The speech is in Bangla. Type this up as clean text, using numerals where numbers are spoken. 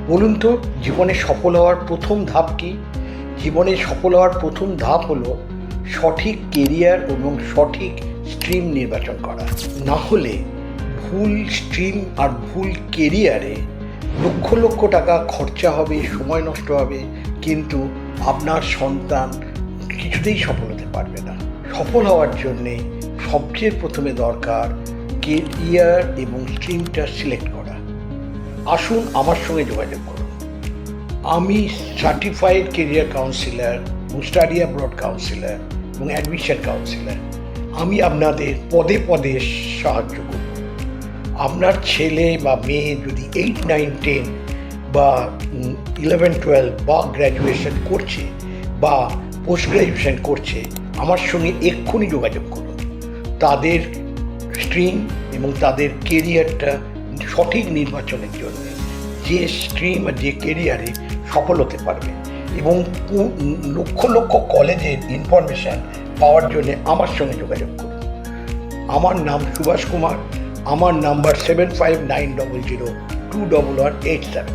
বলুন তো, জীবনে সফল হওয়ার প্রথম ধাপ কি? জীবনে সফল হওয়ার প্রথম ধাপ হলো সঠিক কেরিয়ার এবং সঠিক স্ট্রিম নির্বাচন করা। না হলে ভুল স্ট্রিম আর ভুল কেরিয়ারে লক্ষ লক্ষ টাকা খরচা হবে, সময় নষ্ট হবে, কিন্তু আপনার সন্তান কিছুতেই সফল হতে পারবে না। সফল হওয়ার জন্যে সবচেয়ে প্রথমে দরকার কেরিয়ার এবং স্ট্রিমটা সিলেক্ট করা। আসুন আমার সঙ্গে যোগাযোগ করুন। আমি সার্টিফাইড কেরিয়ার কাউন্সিলর এবং স্টাডি অ্যাব্রড কাউন্সিলর এবং অ্যাডমিশন কাউন্সিলর। আমি আপনাদের পদে পদে সাহায্য করব। আপনার ছেলে বা মেয়ে যদি 8, 9, 10 বা 11, 12 বা গ্র্যাজুয়েশন করছে বা পোস্ট গ্র্যাজুয়েশন করছে, আমার সঙ্গে এক্ষুনি যোগাযোগ করুন। তাদের স্ট্রিম এবং তাদের কেরিয়ারটা সঠিক নির্বাচনের জন্য যে স্ট্রিম আর যে কেরিয়ারে সফল হতে পারবে এবং লক্ষ লক্ষ কলেজের ইনফরমেশান পাওয়ার জন্য আমার সঙ্গে যোগাযোগ করুন। আমার নাম সুভাষ কুমার। আমার নাম্বার 7590021187।